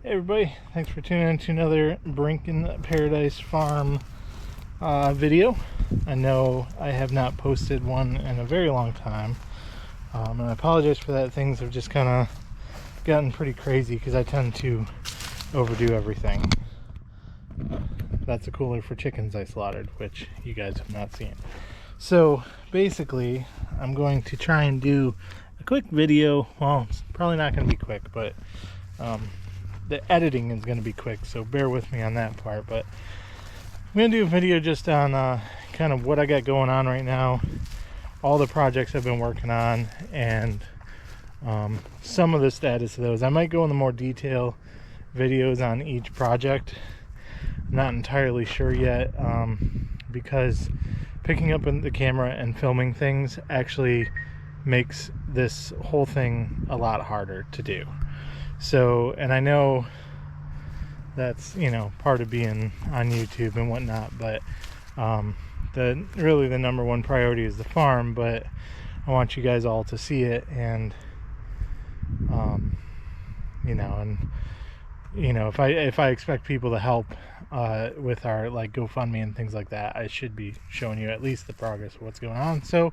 Hey everybody, thanks for tuning in to another Brinkin Paradise Farm video. I know I have not posted one in a very long time, and I apologize for that. Things have just kind of gotten pretty crazy because I tend to overdo everything. That's a cooler for chickens I slaughtered, which you guys have not seen. So basically, I'm going to try and do a quick video. Well, it's probably not going to be quick, but the editing is going to be quick, so bear with me on that part. But I'm going to do a video just on kind of what I got going on right now, all the projects I've been working on, and some of the status of those. I might go into more detail videos on each project. I'm not entirely sure yet, because picking up the camera and filming things actually makes this whole thing a lot harder to do. So, and I know that's, you know, part of being on YouTube and whatnot, but really the number one priority is the farm. But I want you guys all to see it, and if I expect people to help with our like GoFundMe and things like that, I should be showing you at least the progress of what's going on. So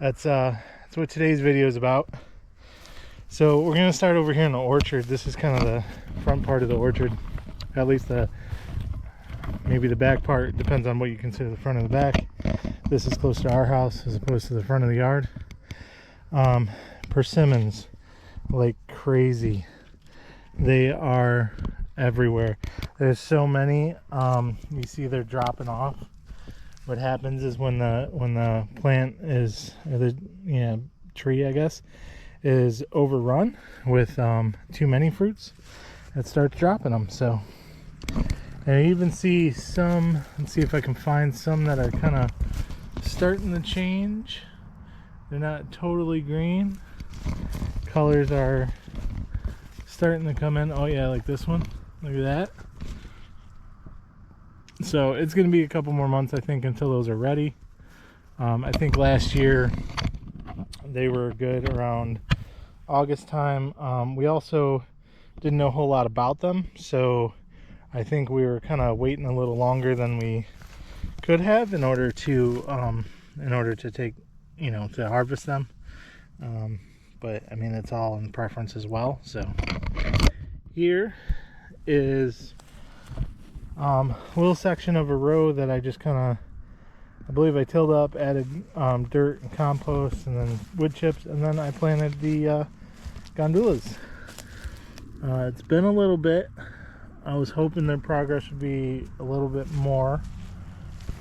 that's what today's video is about. So we're going to start over here in the orchard. This is kind of the front part of the orchard, at least maybe the back part, depends on what you consider the front of the back. This is close to our house as opposed to the front of the yard. Persimmons like crazy. They are everywhere. There's so many. You see they're dropping off. What happens is when the plant is, or the tree, I guess, is overrun with too many fruits, it starts dropping them. So, and I even see some, let's see if I can find some that are kind of starting to change. They're not totally green. Colors are starting to come in. Oh yeah, like this one. Look at that. So it's going to be a couple more months, I think, until those are ready. I think last year they were good around August time. We also didn't know a whole lot about them, so I think we were kind of waiting a little longer than we could have in order to take, to harvest them. But I mean, it's all in preference as well. So here is a little section of a row that I just kind of, I believe I tilled up, added dirt and compost, and then wood chips, and then I planted the gondolas. It's been a little bit. I was hoping their progress would be a little bit more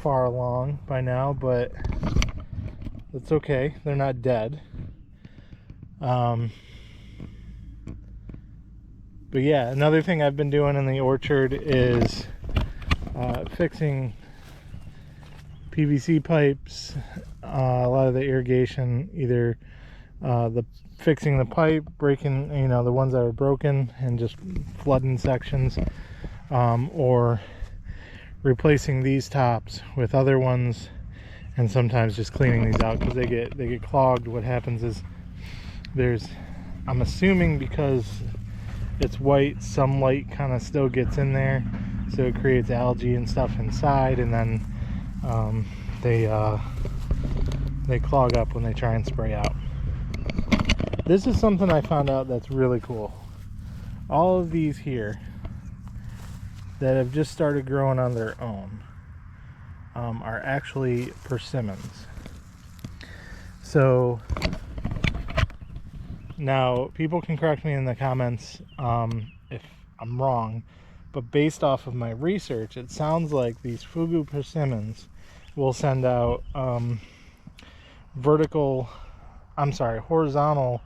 far along by now, but it's okay. They're not dead. But yeah, another thing I've been doing in the orchard is fixing PVC pipes, a lot of the irrigation, either fixing the pipe, breaking, the ones that are broken and just flooding sections, or replacing these tops with other ones, and sometimes just cleaning these out because they get clogged. What happens is I'm assuming because it's white, some light kind of still gets in there, so it creates algae and stuff inside, and then they clog up when they try and spray out. This is something I found out that's really cool. All of these here that have just started growing on their own are actually persimmons. So now people can correct me in the comments if I'm wrong, but based off of my research, it sounds like these fugu persimmons will send out horizontal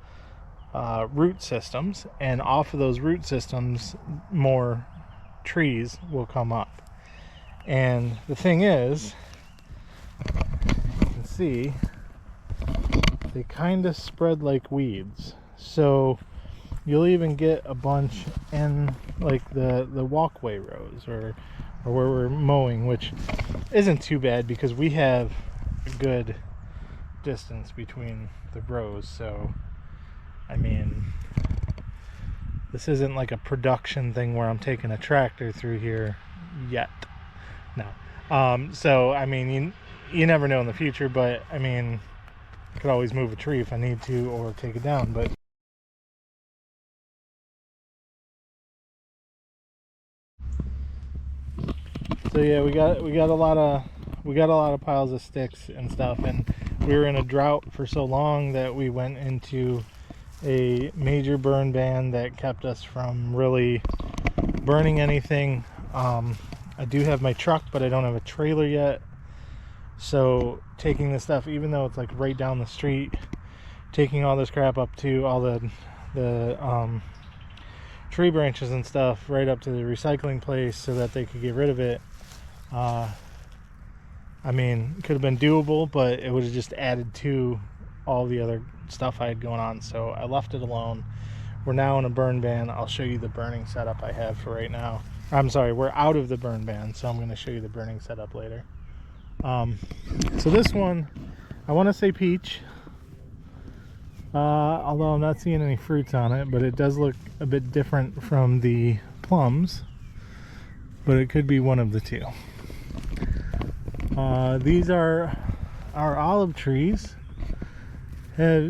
root systems, and off of those root systems more trees will come up. And the thing is, you can see they kind of spread like weeds, so you'll even get a bunch in like the walkway rows or where we're mowing, which isn't too bad because we have a good distance between the rows. So I mean, This isn't like a production thing where I'm taking a tractor through here yet. No. So I mean, you never know in the future, but I mean, I could always move a tree if I need to, or take it down. But so yeah, we got a lot of piles of sticks and stuff, and we were in a drought for so long that we went into a major burn ban that kept us from really burning anything. I do have my truck, but I don't have a trailer yet, so taking this stuff, even though it's like right down the street, taking all this crap up to all the tree branches and stuff right up to the recycling place so that they could get rid of it. I mean, it could have been doable, but it would have just added to all the other stuff I had going on, so I left it alone. We're now in a burn ban. I'll show you the burning setup I have for right now. I'm sorry, we're out of the burn ban, so I'm going to show you the burning setup later. So this one, I want to say peach, although I'm not seeing any fruits on it, but it does look a bit different from the plums, but it could be one of the two. These are our olive trees.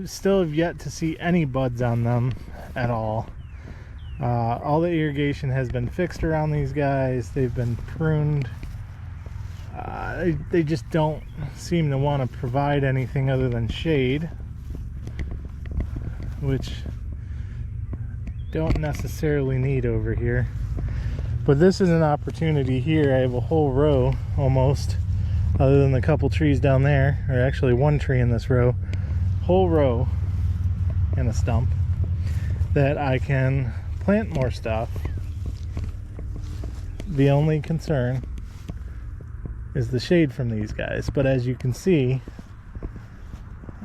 Still have yet to see any buds on them at all. All the irrigation has been fixed around these guys. They've been pruned. They just don't seem to want to provide anything other than shade, which don't necessarily need over here. But this is an opportunity here. I have a whole row almost, other than the couple trees down there, or actually one tree in this row, whole row and a stump, that I can plant more stuff. The only concern is the shade from these guys, but as you can see,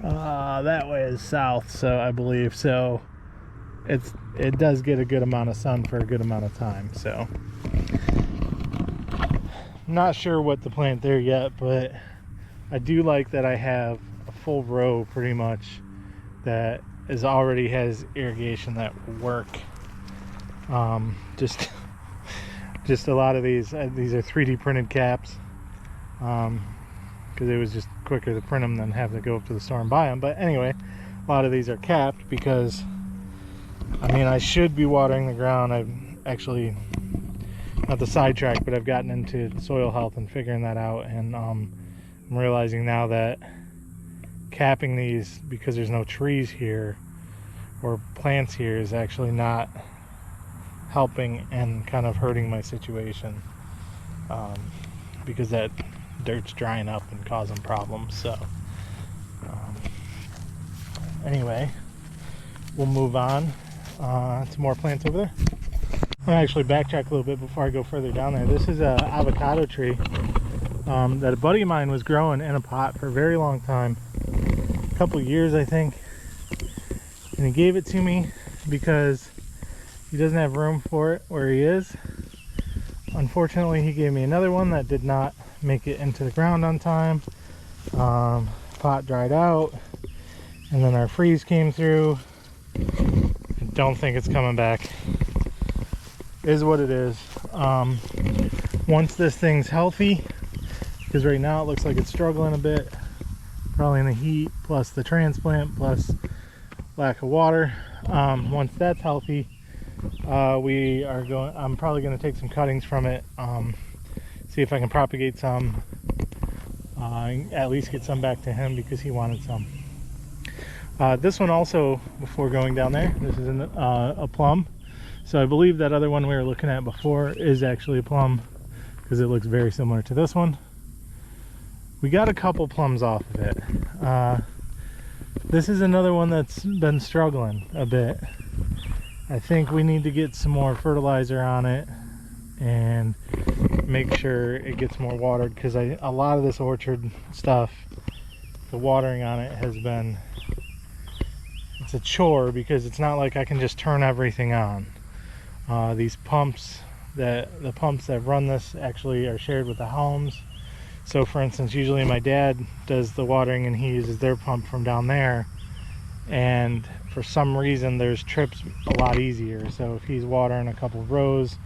that way is south, so I believe so it does get a good amount of sun for a good amount of time. So not sure what to plant there yet, but I do like that I have a full row pretty much that is already has irrigation that will work. Just a lot of these are 3D printed caps, because it was just quicker to print them than have to go up to the store and buy them. But anyway, a lot of these are capped because, I mean, I should be watering the ground. I've actually, not the sidetrack, but I've gotten into soil health and figuring that out, and I'm realizing now that capping these, because there's no trees here or plants here, is actually not helping and kind of hurting my situation, because that dirt's drying up and causing problems. So anyway, we'll move on to more plants over there. I'm gonna actually backtrack a little bit before I go further down there. This is an avocado tree that a buddy of mine was growing in a pot for a very long time, a couple of years I think, and he gave it to me because he doesn't have room for it where he is. Unfortunately, he gave me another one that did not make it into the ground on time. Pot dried out, and then our freeze came through. I don't think it's coming back. Is what it is. Once this thing's healthy, because right now it looks like it's struggling a bit, probably in the heat plus the transplant plus lack of water. Once that's healthy, I'm probably going to take some cuttings from it, see if I can propagate some, at least get some back to him because he wanted some. This one also, before going down there, this is a plum. So I believe that other one we were looking at before is actually a plum, because it looks very similar to this one. We got a couple plums off of it. This is another one that's been struggling a bit. I think we need to get some more fertilizer on it and make sure it gets more watered, because a lot of this orchard stuff, the watering on it has been, it's a chore, because it's not like I can just turn everything on. These pumps, the pumps that run this actually are shared with the homes. So for instance, usually my dad does the watering and he uses their pump from down there, and for some reason there's trips a lot easier. So if he's watering a couple rows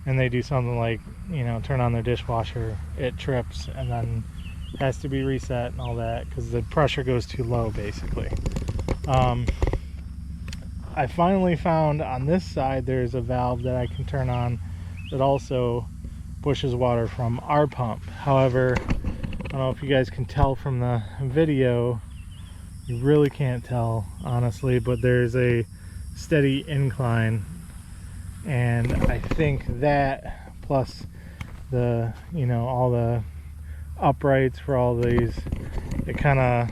and they do something like, you know, turn on their dishwasher, it trips and then has to be reset and all that because the pressure goes too low basically. I finally found on this side there's a valve that I can turn on that also pushes water from our pump. However, I don't know if you guys can tell from the video, you really can't tell honestly, but there's a steady incline, and I think that plus the, you know, all the uprights for all these, it kind of,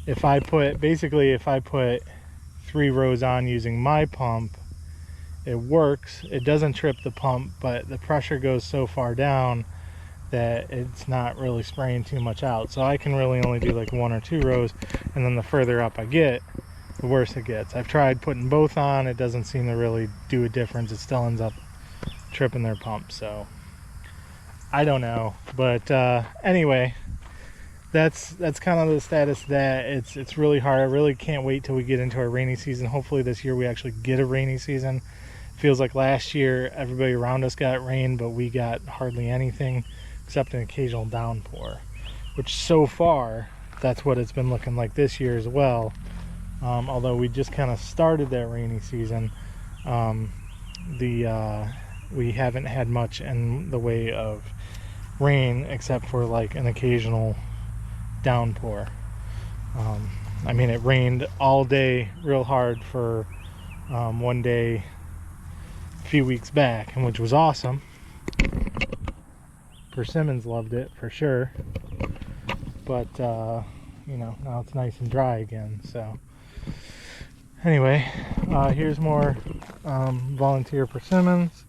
if I put 3 rows on using my pump, it works. It doesn't trip the pump, but the pressure goes so far down that it's not really spraying too much out. So I can really only do like 1 or 2 rows, and then the further up I get, the worse it gets. I've tried putting both on, it doesn't seem to really do a difference. It still ends up tripping their pump, so I don't know. But anyway, that's kind of the status of that. It's really hard. I really can't wait till we get into our rainy season. Hopefully this year we actually get a rainy season. Feels like last year everybody around us got rain, but we got hardly anything except an occasional downpour, which so far that's what it's been looking like this year as well. Although we just kind of started that rainy season, we haven't had much in the way of rain except for like an occasional downpour. I mean, it rained all day real hard for one day a few weeks back, and which was awesome. Persimmons loved it for sure, but you know, now it's nice and dry again. So anyway, here's more volunteer persimmons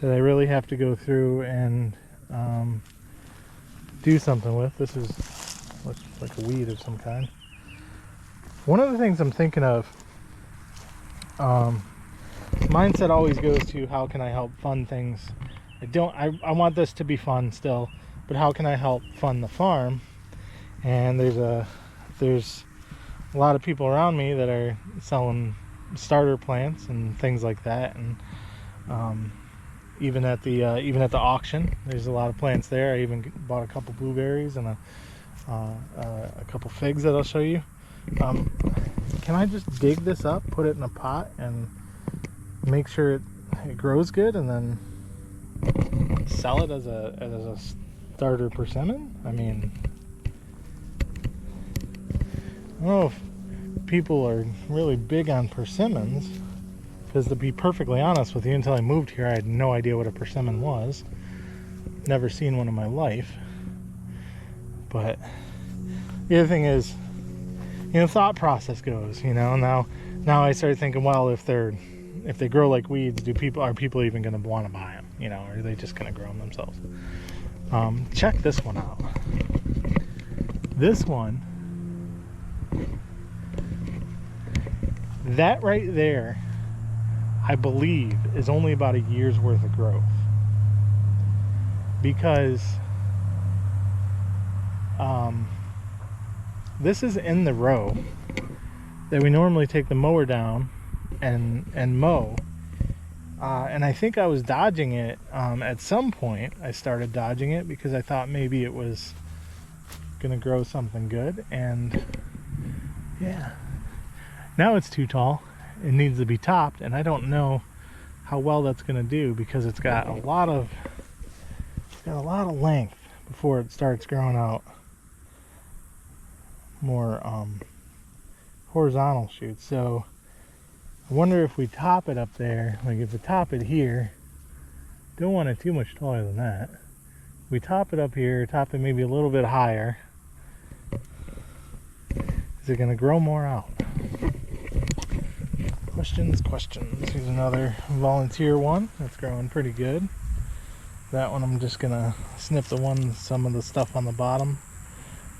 that I really have to go through and do something with. This looks like a weed of some kind. One of the things I'm thinking of, mindset always goes to how can I help fund things. I want this to be fun still, but how can I help fund the farm? And there's a lot of people around me that are selling starter plants and things like that, and even at the auction there's a lot of plants there. I even bought a couple blueberries and a couple figs that I'll show you. Can I just dig this up, put it in a pot, and make sure it grows good, and then sell it as a starter persimmon? I mean, I don't know if people are really big on persimmons, because to be perfectly honest with you, until I moved here I had no idea what a persimmon was. Never seen one in my life. But the other thing is, you know, thought process goes, you know, now I started thinking, well, if they grow like weeds, are people even going to want to buy them? You know, or are they just going to grow them themselves? Check this one out. This one, that right there, I believe is only about a year's worth of growth, because this is in the row that we normally take the mower down and mow, and I think I was dodging it. At some point I started dodging it because I thought maybe it was gonna grow something good, and yeah, now it's too tall. It needs to be topped, and I don't know how well that's gonna do because it's got a lot of length before it starts growing out more horizontal shoots. So I wonder if we top it up there, like if we top it here, don't want it too much taller than that. We top it up here, top it maybe a little bit higher. Is it gonna grow more out? Questions. Here's another volunteer one that's growing pretty good. That one I'm just gonna snip some of the stuff on the bottom,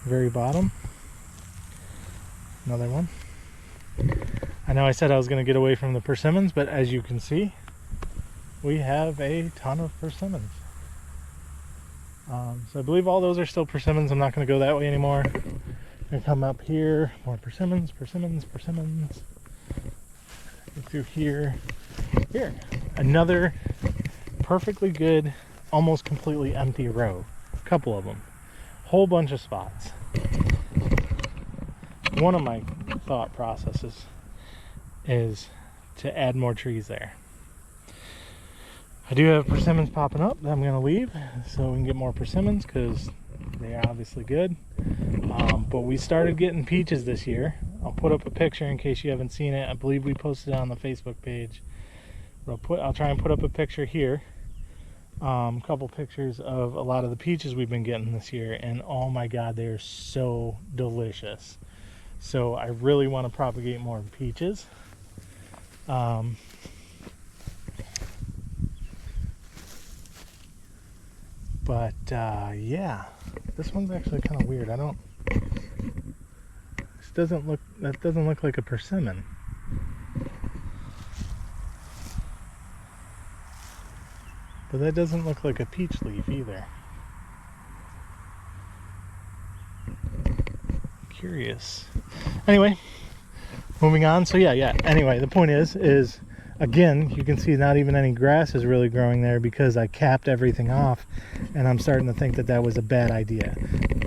very bottom. Another one. I know I said I was gonna get away from the persimmons, but as you can see, we have a ton of persimmons. So I believe all those are still persimmons. I'm not gonna go that way anymore. Gonna come up here, more persimmons. Go through here. Here, another perfectly good, almost completely empty row. A couple of them. Whole bunch of spots. One of my thought processes is to add more trees there. I do have persimmons popping up that I'm going to leave so we can get more persimmons because they are obviously good. But we started getting peaches this year. I'll put up a picture in case you haven't seen it. I believe we posted it on the Facebook page. But I'll try and put up a picture here. A couple pictures of a lot of the peaches we've been getting this year, and oh my god, they are so delicious. So I really want to propagate more peaches. Yeah, this one's actually kind of weird. That doesn't look like a persimmon. But that doesn't look like a peach leaf either. Curious. Anyway, moving on. So yeah. Anyway, the point is again, you can see not even any grass is really growing there because I capped everything off, and I'm starting to think that that was a bad idea.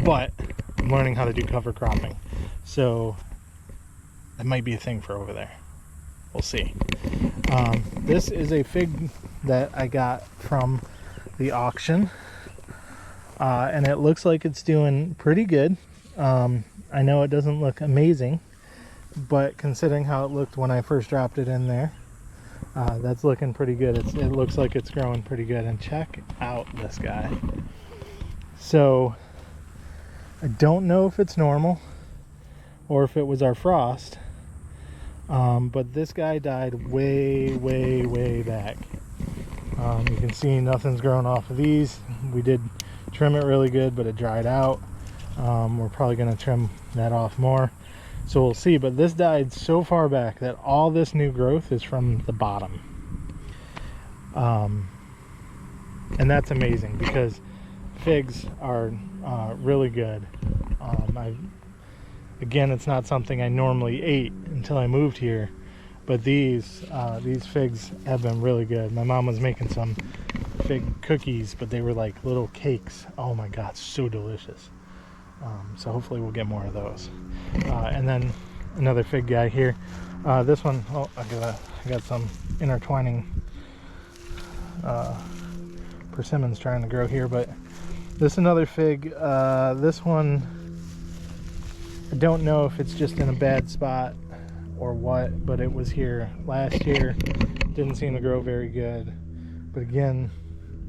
But I'm learning how to do cover cropping, so that might be a thing for over there. We'll see. This is a fig that I got from the auction, and it looks like it's doing pretty good. I know it doesn't look amazing, but considering how it looked when I first dropped it in there, that's looking pretty good. It looks like it's growing pretty good. And check out this guy. So I don't know if it's normal or if it was our frost, but this guy died way back. You can see nothing's growing off of these. We did trim it really good, but it dried out. We're probably going to trim that off more, so we'll see. But this died so far back that all this new growth is from the bottom, and that's amazing because figs are really good. Again, it's not something I normally ate until I moved here, but these figs have been really good. My mom was making some fig cookies, but they were like little cakes. Oh my god, so delicious. So hopefully we'll get more of those. And then another fig guy here. This one, oh, I got some intertwining persimmons trying to grow here, but this is another fig. This one, I don't know if it's just in a bad spot or what, but it was here last year. Didn't seem to grow very good, but again,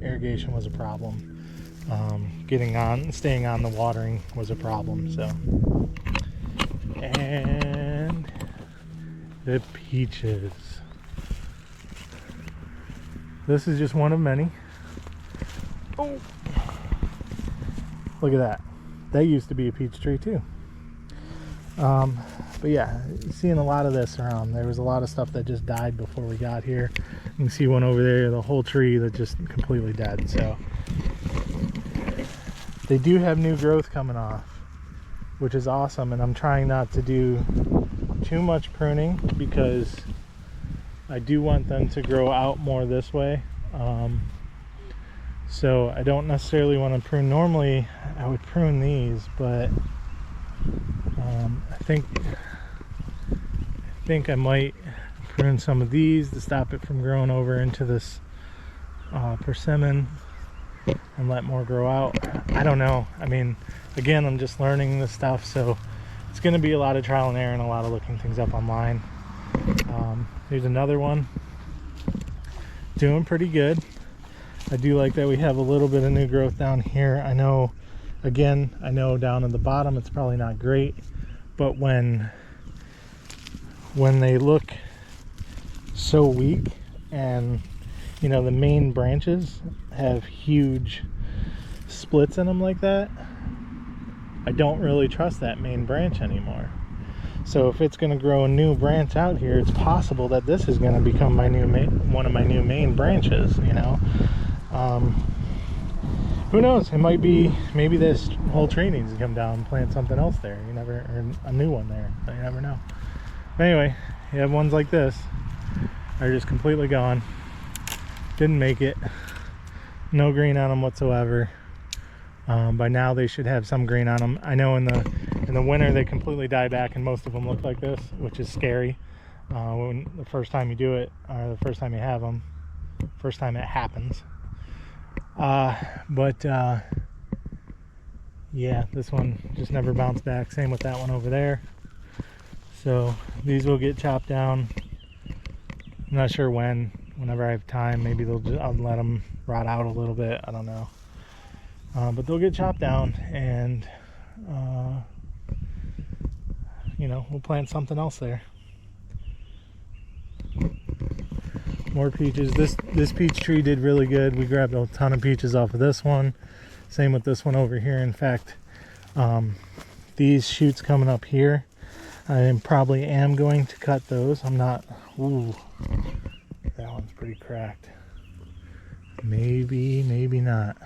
irrigation was a problem. Staying on the watering was a problem. So, and the peaches. This is just one of many. Oh, look at that. That used to be a peach tree too. But yeah, seeing a lot of this around. There was a lot of stuff that just died before we got here. You can see one over there, the whole tree that just completely dead. So they do have new growth coming off, which is awesome, and I'm trying not to do too much pruning because I do want them to grow out more this way. So I don't necessarily want to prune. Normally I would prune these, but I think I might prune some of these to stop it from growing over into this persimmon and let more grow out. I don't know. I mean, again, I'm just learning this stuff, so it's going to be a lot of trial and error and a lot of looking things up online. Here's another one. Doing pretty good. I do like that we have a little bit of new growth down here. I know down at the bottom it's probably not great, but when they look so weak and you know the main branches have huge splits in them like that, I don't really trust that main branch anymore. So if it's going to grow a new branch out here, it's possible that this is going to become my new one of my new main branches, you know. who knows? It might be, maybe this whole tree needs to come down and plant something else there. You never, or a new one there. So you never know. But anyway, you have ones like this are just completely gone. Didn't make it. No green on them whatsoever. By now they should have some green on them. I know in the winter they completely die back, and most of them look like this, which is scary. When the first time you do it, or the first time you have them, first time it happens. Yeah, this one just never bounced back. Same with that one over there. So these will get chopped down. I'm not sure when. Whenever I have time, maybe I'll let them rot out a little bit. I don't know. But they'll get chopped down, and you know, we'll plant something else there. More peaches. This peach tree did really good. We grabbed a ton of peaches off of this one. Same with this one over here. In fact, these shoots coming up here, I probably am going to cut those. I'm not. Ooh, that one's pretty cracked. Maybe not.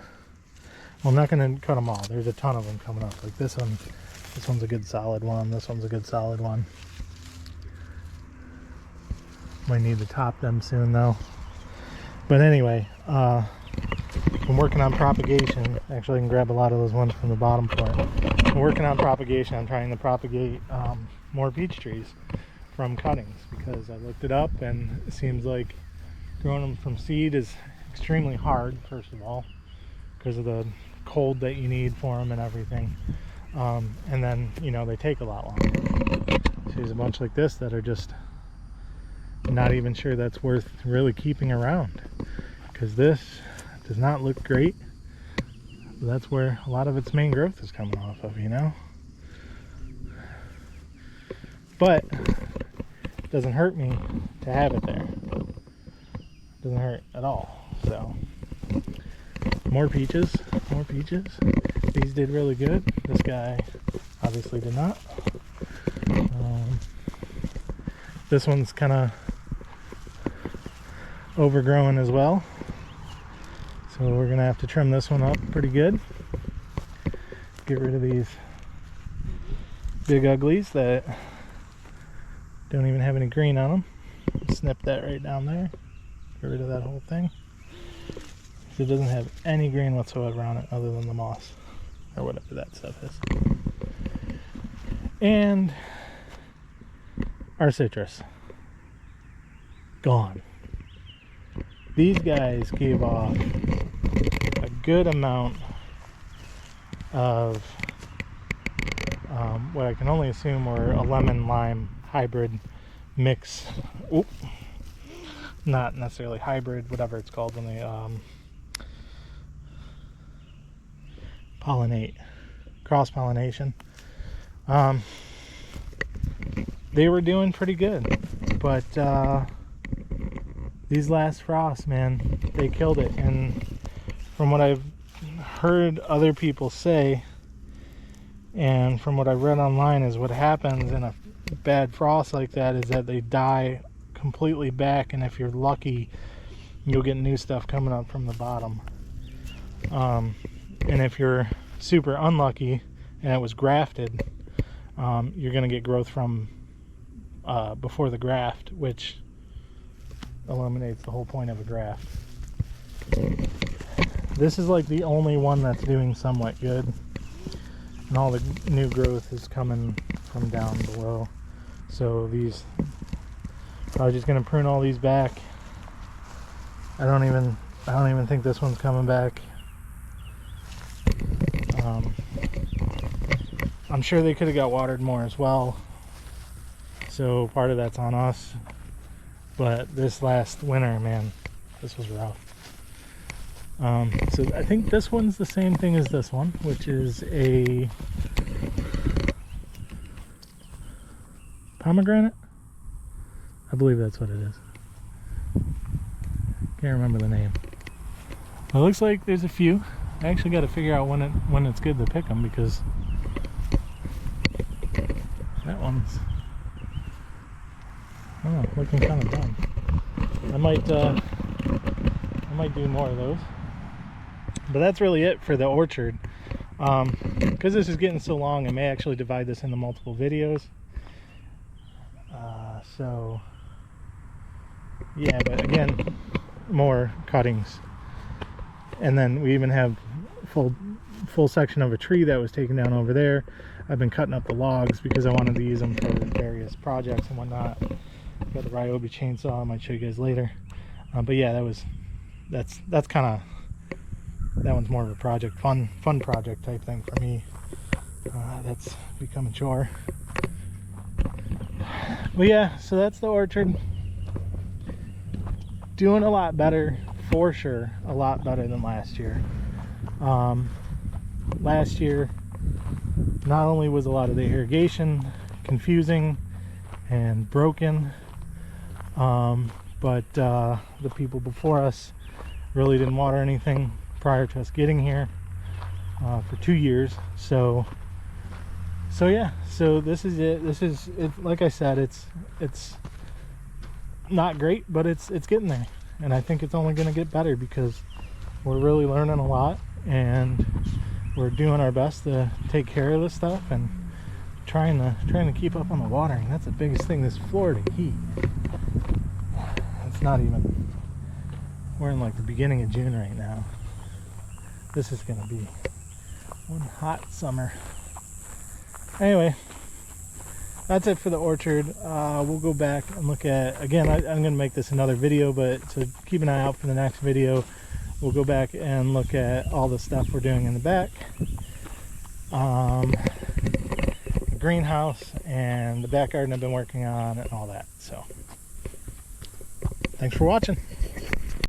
Well, I'm not going to cut them all. There's a ton of them coming up. Like this one. This one's a good solid one. This one's a good solid one. Might need to top them soon though. But anyway, I'm working on propagation. Actually, I can grab a lot of those ones from the bottom part. I'm working on propagation. I'm trying to propagate more peach trees from cuttings, because I looked it up and it seems like growing them from seed is extremely hard, first of all, because of the cold that you need for them and everything. And then, you know, they take a lot longer. So there's a bunch like this that are just not even sure that's worth really keeping around, because this does not look great. That's where a lot of its main growth is coming off of, you know. But it doesn't hurt me to have it there. It doesn't hurt at all. So more peaches, more peaches. These did really good. This guy obviously did not. This one's kind of overgrown as well, so we're gonna have to trim this one up pretty good. Get rid of these big uglies that don't even have any green on them. Snip that right down there. Get rid of that whole thing. It doesn't have any green whatsoever on it other than the moss or whatever that stuff is. And our citrus, gone. These guys gave off a good amount of what I can only assume were a lemon-lime hybrid mix. Oop. Not necessarily hybrid, whatever it's called when they pollinate, cross-pollination. They were doing pretty good, but these last frosts, man, they killed it. And from what I've heard other people say, and from what I've read online, is what happens in a bad frost like that is that they die completely back, and if you're lucky, you'll get new stuff coming up from the bottom. And if you're super unlucky and it was grafted, you're going to get growth from before the graft, which eliminates the whole point of a graft. This is like the only one that's doing somewhat good, and all the new growth is coming from down below. So these, I was just going to prune all these back. I don't even think this one's coming back. I'm sure they could have got watered more as well, so part of that's on us. But this last winter, man, this was rough. So I think this one's the same thing as this one, which is a pomegranate. I believe that's what it is. Can't remember the name. Well, it looks like there's a few. I actually got to figure out when it's good to pick them, because that one's, I don't know, looking kind of done. I might do more of those. But that's really it for the orchard. Because this is getting so long, I may actually divide this into multiple videos. So yeah, but again, more cuttings. And then we even have full section of a tree that was taken down over there. I've been cutting up the logs because I wanted to use them for various projects and whatnot. Got the Ryobi chainsaw, I might show you guys later. But yeah, that's kind of, that one's more of a project, fun project type thing for me. That's become a chore. But yeah, so that's the orchard. Doing a lot better, for sure, a lot better than last year. Last year, not only was a lot of the irrigation confusing and broken, but the people before us really didn't water anything prior to us getting here for 2 years. So yeah, so this is it. This is it. Like I said, it's not great, but it's getting there, and I think it's only going to get better because we're really learning a lot, and we're doing our best to take care of this stuff and trying to keep up on the watering. That's the biggest thing. This Florida heat. It's not even. We're in like the beginning of June right now. This is going to be one hot summer. Anyway, that's it for the orchard. We'll go back and look at, again, I'm going to make this another video, but so keep an eye out for the next video. We'll go back and look at all the stuff we're doing in the back, the greenhouse, and the back garden I've been working on, and all that. So, thanks for watching.